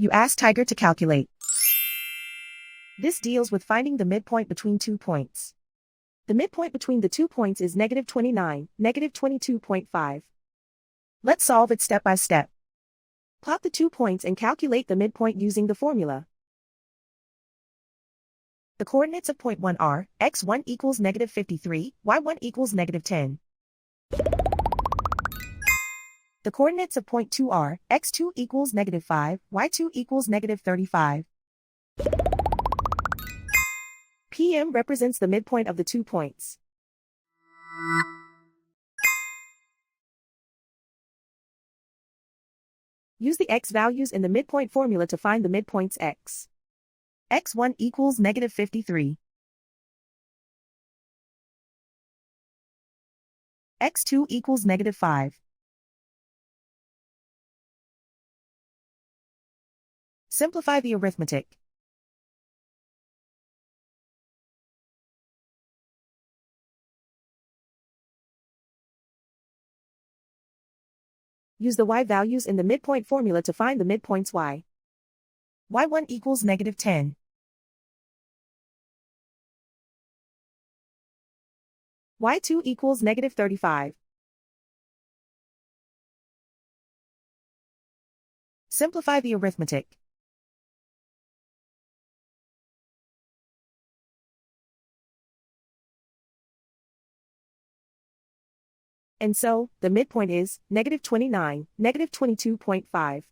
You ask Tiger to calculate. This deals with finding the midpoint between 2 points. The midpoint between the 2 points is -29, -22.5. Let's solve it step by step. Plot the 2 points and calculate the midpoint using the formula. The coordinates of point 1 are, x1 equals -53, y1 equals -10. The coordinates of point 2 are, x2 equals -5, y2 equals -35. PM represents the midpoint of the 2 points. Use the x values in the midpoint formula to find the midpoints x. x1 equals -53. x2 equals -5. Simplify the arithmetic. Use the y values in the midpoint formula to find the midpoints y. y1 equals -10. y2 equals -35. Simplify the arithmetic. And so, the midpoint is -29, -22.5.